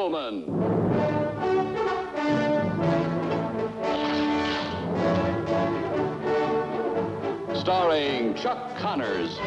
Rifleman. Starring Chuck Connors.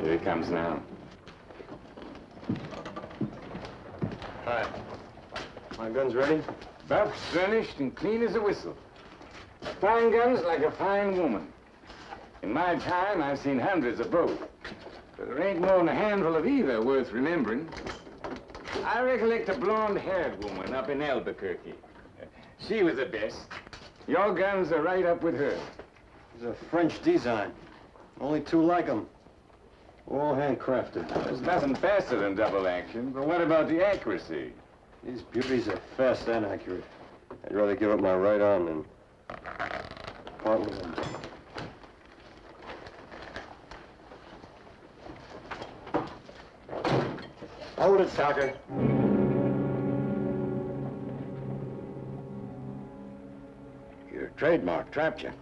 Here he comes now. Hi. My gun's ready? About finished and clean as a whistle. Fine guns like a fine woman. In my time, I've seen hundreds of both. But there ain't more than a handful of either worth remembering. I recollect a blonde-haired woman up in Albuquerque. She was the best. Your guns are right up with her. It's a French design. Only two like them. All handcrafted. There's nothing faster than double action, but what about the accuracy? These beauties are fast and accurate. I'd rather give up my right arm than part with them. Hold it, Soccer. Your trademark trapped you.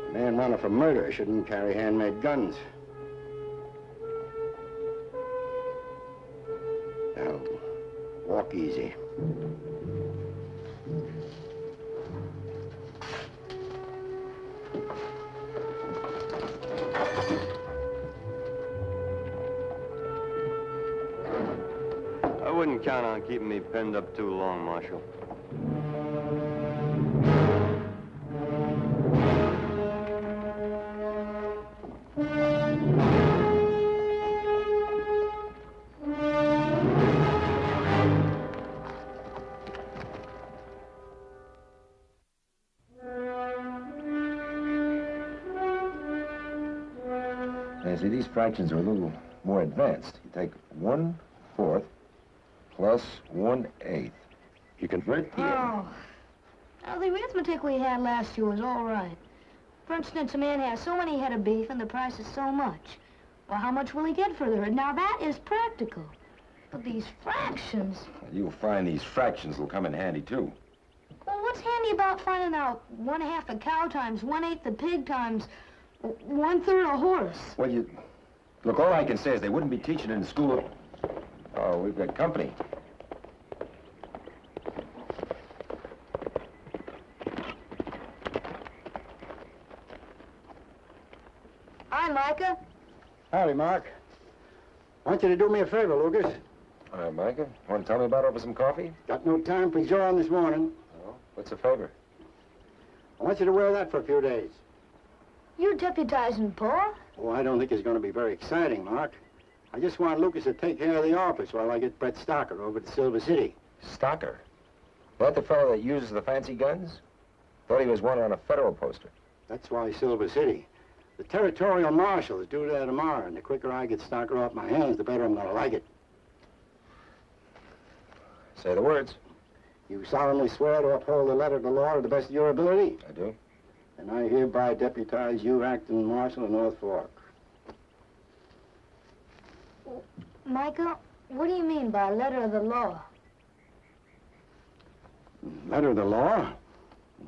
A man wanted for murder shouldn't carry handmade guns. Now, walk easy. I wouldn't count on keeping me penned up too long, Marshal. See, these fractions are a little more advanced. You take 1/4 plus 1/8. You convert the... Oh. Now, the arithmetic we had last year was all right. For instance, a man has so many head of beef and the price is so much. Well, how much will he get for the herd? Now, that is practical. But these fractions... You'll find these fractions will come in handy, too. Well, what's handy about finding out 1/2 a cow times 1/8 a pig times 1/3 a horse? Well, you... Look, all I can say is they wouldn't be teaching in school... Oh, we've got company. Hi, Micah. Howdy, Mark. I want you to do me a favor, Lucas. All right, Micah. Want to tell me about it over some coffee? Got no time for John this morning. Oh, what's the favor? I want you to wear that for a few days. You're deputizing Paul? Oh, I don't think it's going to be very exciting, Mark. I just want Lucas to take care of the office while I get Brett Stocker over to Silver City. Stocker? That the fellow that uses the fancy guns? Thought he was one on a federal poster. That's why Silver City. The territorial marshal is due there tomorrow, and the quicker I get Stocker off my hands, the better I'm going to like it. Say the words. You solemnly swear to uphold the letter of the law to the best of your ability? I do. And I hereby deputize you acting marshal of North Fork. Micah, what do you mean by letter of the law? Letter of the law?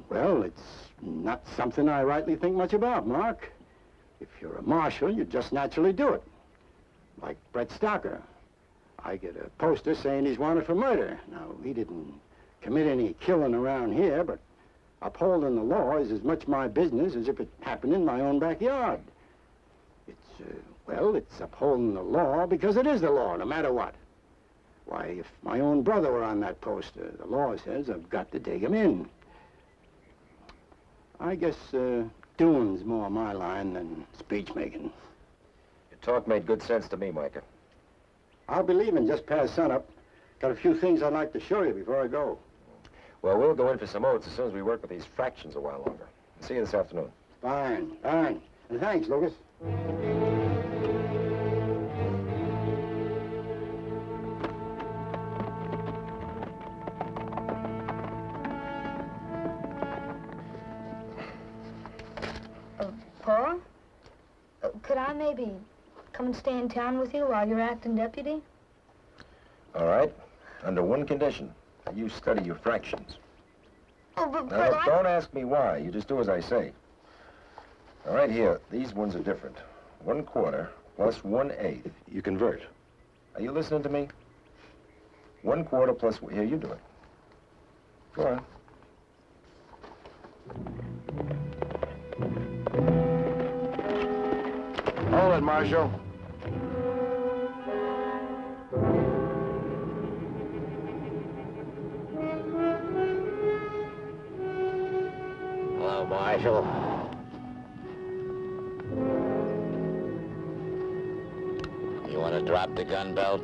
Well, it's not something I rightly think much about, Mark. If you're a marshal, you just naturally do it. Like Brett Stocker. I get a poster saying he's wanted for murder. Now, he didn't commit any killing around here, but upholding the law is as much my business as if it happened in my own backyard. Well, it's upholding the law because it is the law, no matter what. Why, if my own brother were on that poster, the law says I've got to take him in. I guess doing's more my line than speech-making. Your talk made good sense to me, Micah. I'll be leaving just past sunup. Got a few things I'd like to show you before I go. Well, we'll go in for some oats as soon as we work with these fractions a while longer. See you this afternoon. Fine, fine. And thanks, Lucas. Paul? Could I maybe come and stay in town with you while you're acting deputy? All right. Under one condition. You study your fractions. Oh, but Now, look, don't ask me why. You just do as I say. All right, here. These ones are different. 1/4 plus 1/8. You convert. Are you listening to me? 1/4 plus... Here, you do it. Go on. Hold it, Marshal. Hello, Marshal. You want to drop the gun belt?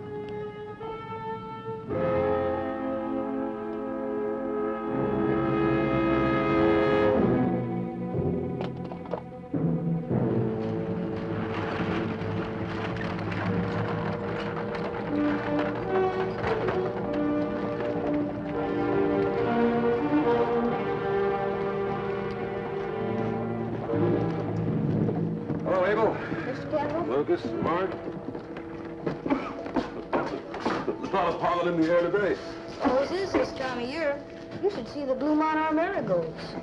Hello, Abel. Mr. Campbell? Lucas, Mark? The fellow's piling in the air today. Always is this time of year. You should see the bloom on our marigolds.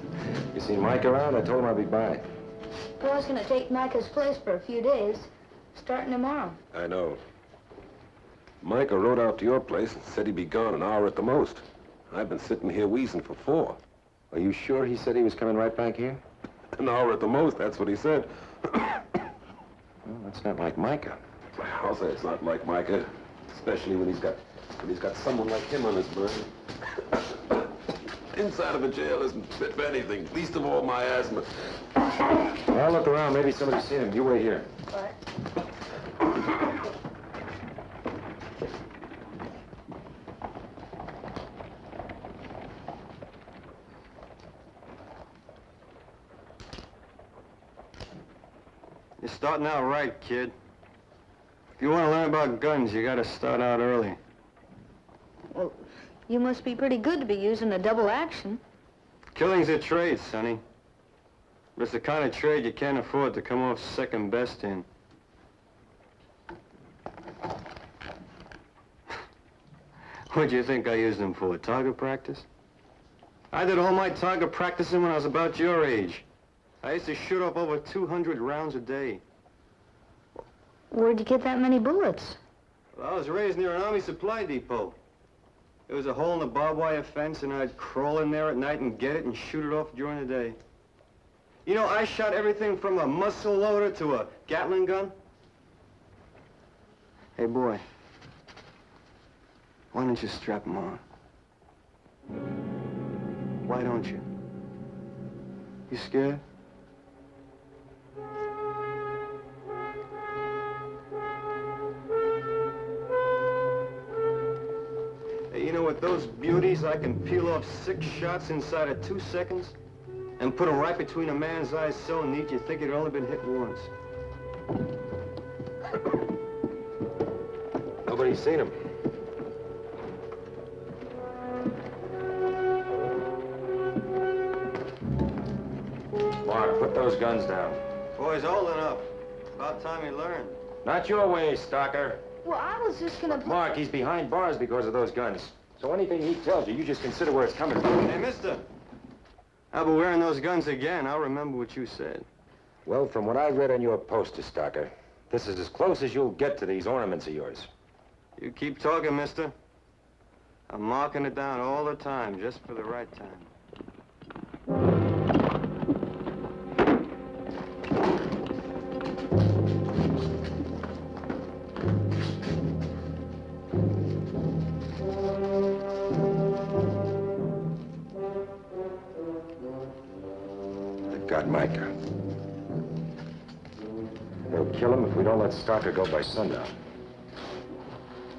You seen Mike around? I told him I'd be by. Paul's gonna take Micah's place for a few days, starting tomorrow. I know. Micah rode out to your place and said he'd be gone an hour at the most. I've been sitting here wheezing for 4. Are you sure he said he was coming right back here? An hour at the most, that's what he said. Well, that's not like Micah. I'll say it's not like Micah, especially when he's got someone like him on his mind. Inside of a jail isn't fit for anything, least of all my asthma. Well, look around. Maybe somebody's seen him. You wait here. What? You're starting out right, kid. If you want to learn about guns, you got to start out early. Well, you must be pretty good to be using a double action. Killing's a trade, Sonny. But it's the kind of trade you can't afford to come off second best in. What'd you think I used them for, target practice? I did all my target practicing when I was about your age. I used to shoot off over 200 rounds a day. Where'd you get that many bullets? Well, I was raised near an army supply depot. There was a hole in the barbed wire fence, and I'd crawl in there at night and get it and shoot it off during the day. You know, I shot everything from a muzzle loader to a Gatling gun. Hey, boy. Why don't you strap them on? Why don't you? You scared? Hey, you know, with those beauties, I can peel off 6 shots inside of 2 seconds and put them right between a man's eyes so neat you think he'd only been hit once. Nobody's seen him. Mark, put those guns down. Boy's old enough. About time he learned. Not your way, stalker. Well, I was just gonna... Mark, he's behind bars because of those guns. So anything he tells you, you just consider where it's coming from. Hey, mister. I'll be wearing those guns again. I'll remember what you said. Well, from what I read on your poster, stalker, this is as close as you'll get to these ornaments of yours. You keep talking, mister. I'm marking it down all the time, just for the right time. They've got Micah. They'll kill him if we don't let Stalker go by sundown.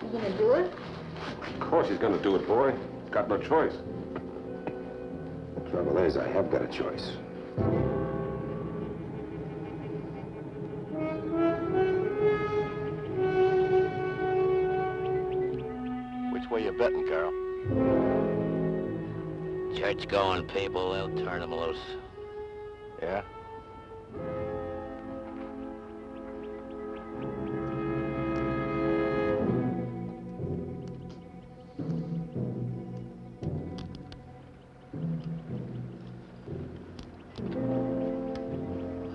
You gonna do it? Of course he's gonna do it, boy. Got no choice. The trouble is, I have got a choice. Church-going people, they'll turn them loose. Yeah?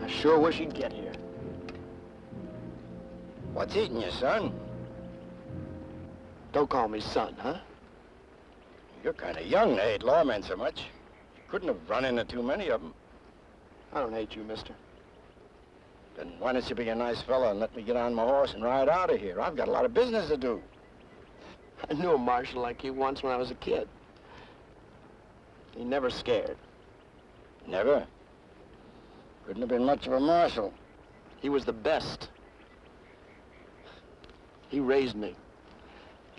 I sure wish he'd get here. What's eating you, son? Don't call me son, huh? You're kind of young to hate lawmen so much. You couldn't have run into too many of them. I don't hate you, mister. Then why don't you be a nice fella and let me get on my horse and ride out of here? I've got a lot of business to do. I knew a marshal like you once when I was a kid. He never scared. Never? Couldn't have been much of a marshal. He was the best. He raised me.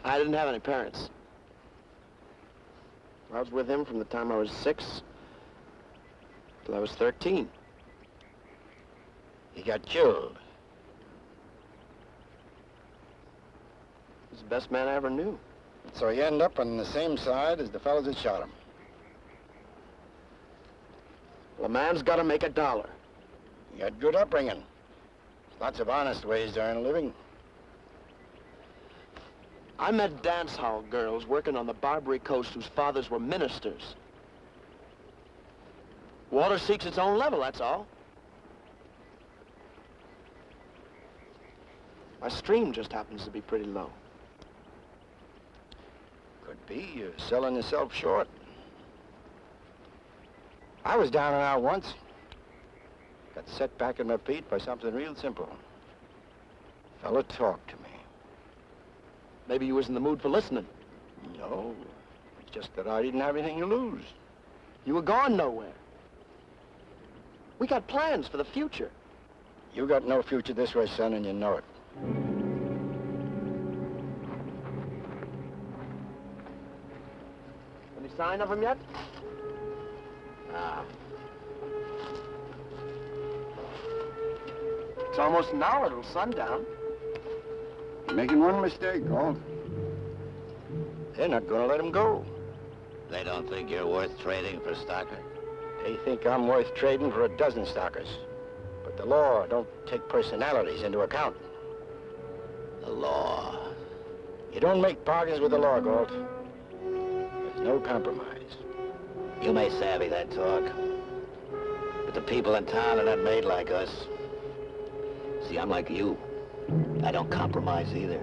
I didn't have any parents. I was with him from the time I was 6 till I was 13. He got killed. He's the best man I ever knew. So you end up on the same side as the fellows that shot him. Well, a man's got to make $1. You had good upbringing. There's lots of honest ways to earn a living. I met dance hall girls working on the Barbary Coast whose fathers were ministers. Water seeks its own level, that's all. My stream just happens to be pretty low. Could be. You're selling yourself short. I was down and out once. Got set back in my feet by something real simple. Fella talked to me. Maybe you was in the mood for listening. No, it's just that I didn't have anything to lose. You were going nowhere. We got plans for the future. You got no future this way, son, and you know it. Any sign of him yet? Ah. It's almost an hour till sundown. You're making one mistake, Galt. They're not gonna let him go. They don't think you're worth trading for Stocker? They think I'm worth trading for a dozen stockers. But the law don't take personalities into account. The law. You don't make bargains with the law, Galt. There's no compromise. You may savvy that talk, but the people in town are not made like us. See, I'm like you. I don't compromise either.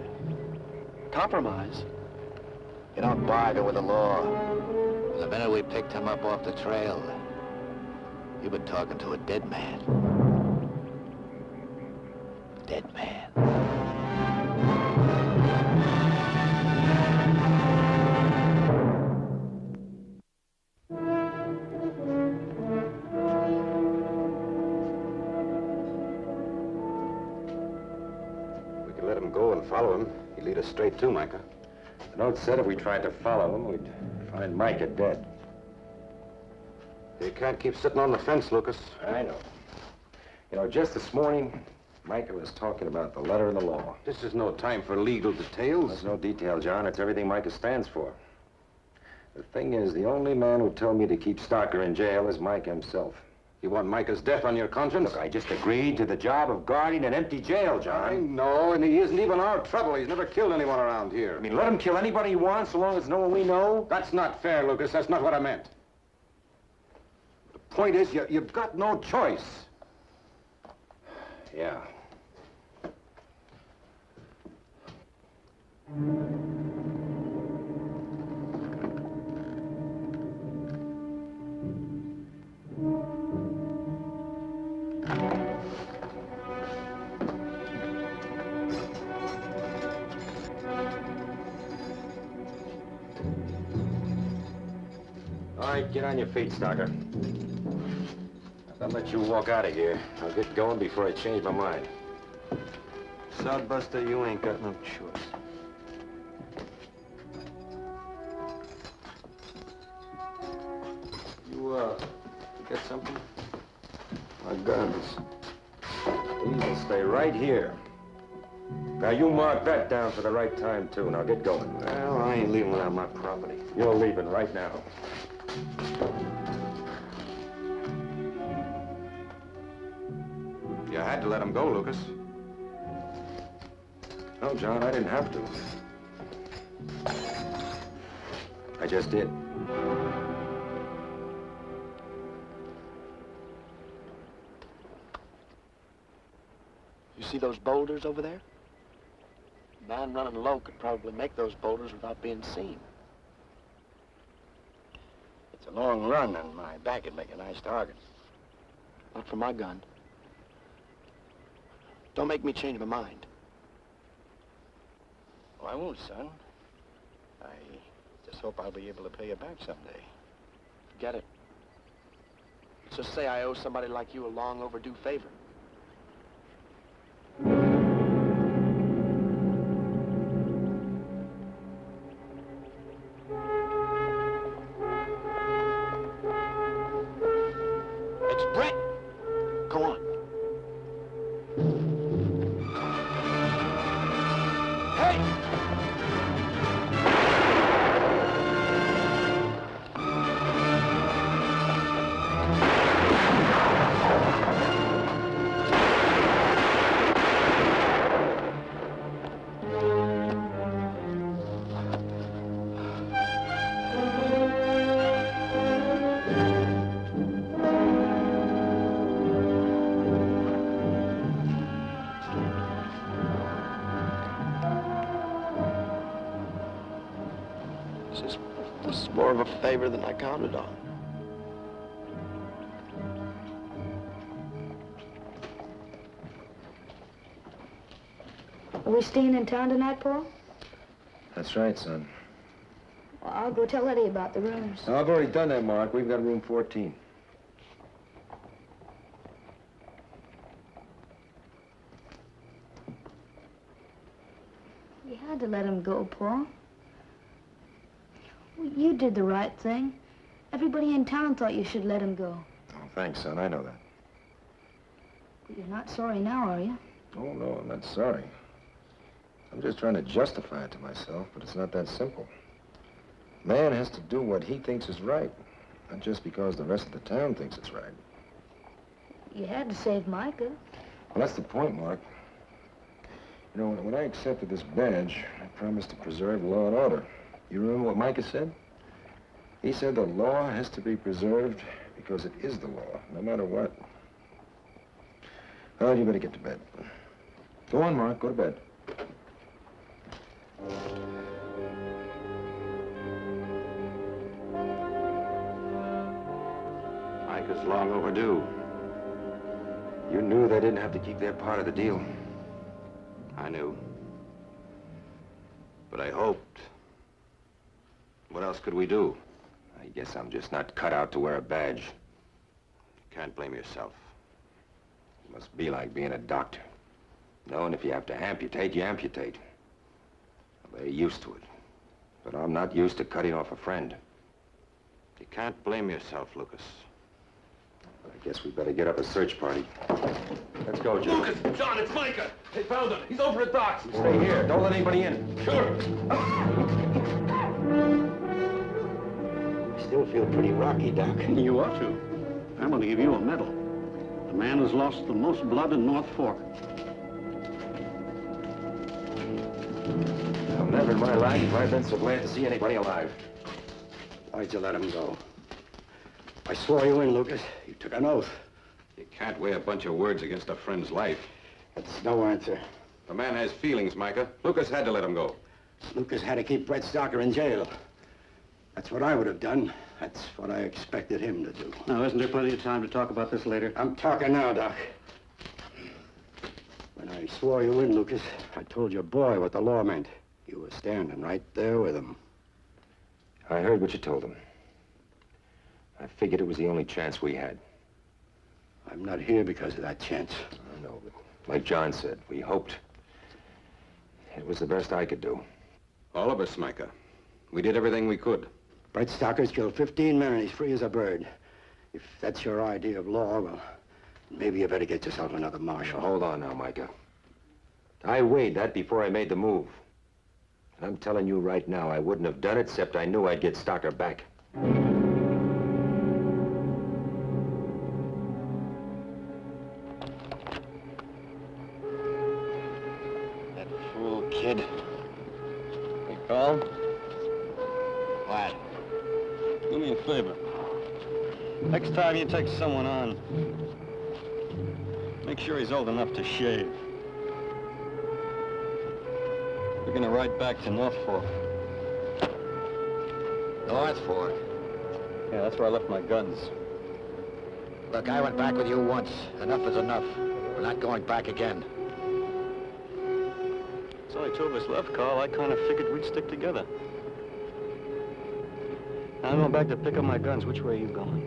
Compromise? You don't bargain with the law. The minute we picked him up off the trail, you've been talking to a dead man. Dead man. We could let him go and follow him. He'd lead us straight to Micah. The note said if we tried to follow him, we'd find Micah dead. You can't keep sitting on the fence, Lucas. I know. You know, just this morning, Micah was talking about the letter of the law. This is no time for legal details. There's no detail, John. It's everything Micah stands for. The thing is, the only man who told me to keep Stocker in jail is Micah himself. You want Micah's death on your conscience? Look, I just agreed to the job of guarding an empty jail, John. I know, and he isn't even our trouble. He's never killed anyone around here. I mean, let him kill anybody he wants so long as no one we know. That's not fair, Lucas. That's not what I meant. The point is, you've got no choice. Yeah. All right, get on your feet, Stocker. I'll let you walk out of here. I'll get going before I change my mind. Sodbuster, you ain't got no choice. You get something? My guns. These will stay right here. Now, you mark that down for the right time, too. Now, get going. Well, I ain't leaving without my property. You're leaving right now. You had to let him go, Lucas. No, John, I didn't have to. I just did. You see those boulders over there? A man running low could probably make those boulders without being seen. It's a long run, and my back would make a nice target. Not for my gun. Don't make me change my mind. Oh, I won't, son. I just hope I'll be able to pay you back someday. Forget it. Let's just say I owe somebody like you a long overdue favor. It's Brett. Go on. Hey! This is more of a favor than I counted on. Are we staying in town tonight, Paul? That's right, son. Well, I'll go tell Eddie about the rooms. No, I've already done that, Mark. We've got room 14. You had to let him go, Paul. Well, you did the right thing. Everybody in town thought you should let him go. Oh, thanks, son. I know that. But you're not sorry now, are you? Oh, no, I'm not sorry. I'm just trying to justify it to myself, but it's not that simple. Man has to do what he thinks is right, not just because the rest of the town thinks it's right. You had to save Micah. Well, that's the point, Mark. You know, when I accepted this badge, I promised to preserve law and order. You remember what Micah said? He said the law has to be preserved because it is the law, no matter what. Well, you better get to bed. Go on, Mark. Go to bed. Micah's long overdue. You knew they didn't have to keep their part of the deal. I knew. But I hoped. What else could we do? I guess I'm just not cut out to wear a badge. You can't blame yourself. It must be like being a doctor. Knowing if you have to amputate, you amputate. They're used to it. But I'm not used to cutting off a friend. You can't blame yourself, Lucas. I guess we better get up a search party. Let's go, Jim. Lucas! John, it's Micah! They found him. He's over at docks. Stay here. Don't let anybody in. Sure. I still feel pretty rocky, Doc. You ought to. I'm going to give you a medal. The man has lost the most blood in North Fork. I've never in my life have I been so glad to see anybody alive. Why'd you let him go? I swore you in, Lucas. You took an oath. You can't weigh a bunch of words against a friend's life. That's no answer. The man has feelings, Micah. Lucas had to let him go. Lucas had to keep Brett Stocker in jail. That's what I would have done. That's what I expected him to do. Now, isn't there plenty of time to talk about this later? I'm talking now, Doc. When I swore you in, Lucas, I told your boy what the law meant. You were standing right there with him. I heard what you told him. I figured it was the only chance we had. I'm not here because of that chance. I know, but like John said, we hoped. It was the best I could do. All of us, Micah. We did everything we could. Brett Stocker's killed 15 men and he's free as a bird. If that's your idea of law, well, maybe you better get yourself another marshal. Now, hold on now, Micah. I weighed that before I made the move. And I'm telling you right now, I wouldn't have done it, except I knew I'd get Stocker back. That fool kid. Hey, Carl. What? Do me a favor. Next time you take someone on, make sure he's old enough to shave. We're gonna ride back to North Fork. North Fork? Yeah, that's where I left my guns. Look, I went back with you once. Enough is enough. We're not going back again. There's only two of us left, Carl. I kind of figured we'd stick together. Now I'm going back to pick up my guns. Which way are you going?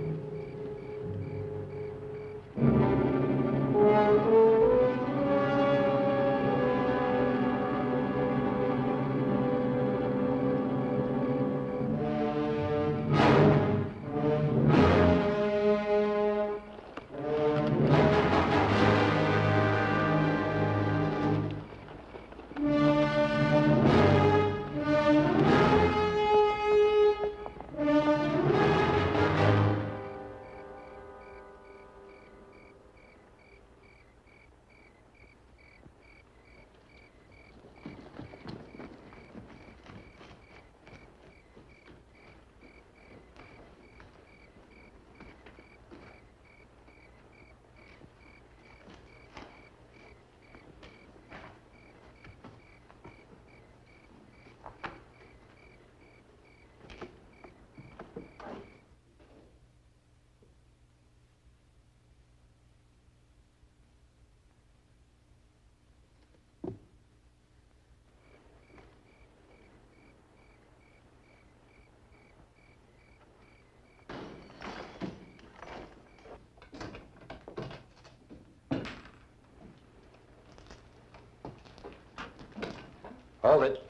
Hold it.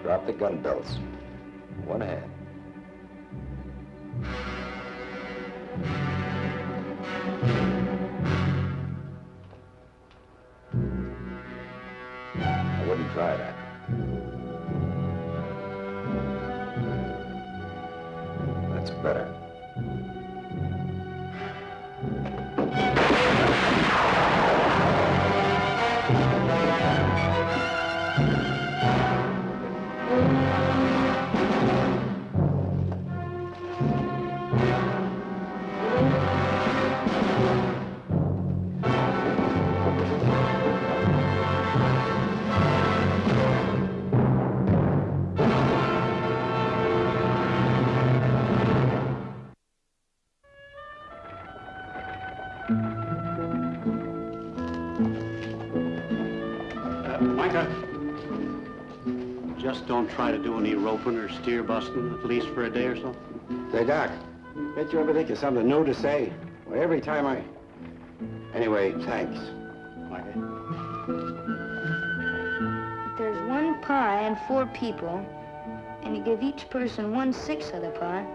Drop the gun belts. One hand. I wouldn't try that. That's better. Micah, just don't try to do any roping or steer busting, at least for a day or so. Say, Doc, bet you ever think of something new to say? Well, every time I... Anyway, thanks. Micah? If there's one pie and 4 people, and you give each person 1/6 of the pie,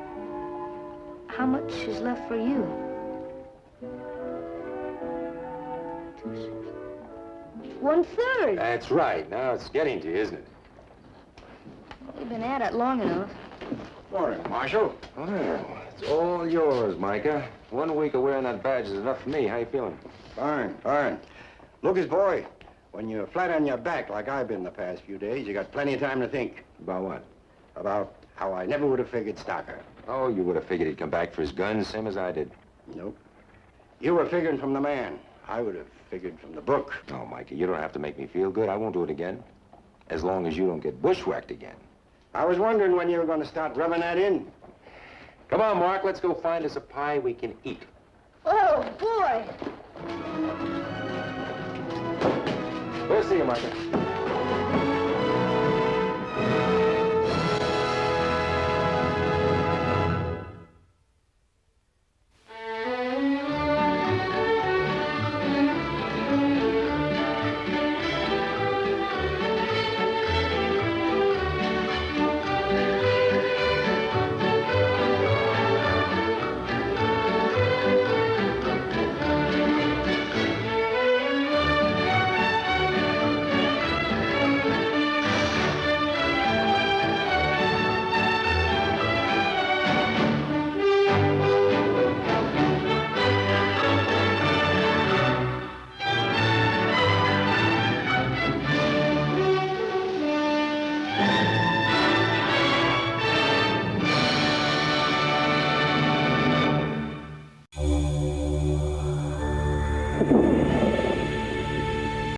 how much is left for you? 1/3. That's right. Now it's getting to you, isn't it? We've been at it long enough. Morning, Marshal. Well, it's all yours, Micah. 1 week of wearing that badge is enough for me. How you feeling? Fine, fine. Lucas, boy, when you're flat on your back like I've been the past few days, you got plenty of time to think. About what? About how I never would have figured Stocker. Oh, you would have figured he'd come back for his guns, same as I did. Nope. You were figuring from the man. I would have figured from the book. No, Micah, you don't have to make me feel good. I won't do it again. As long as you don't get bushwhacked again. I was wondering when you were going to start rubbing that in. Come on, Mark, let's go find us a pie we can eat. Oh, boy! We'll see you, Micah.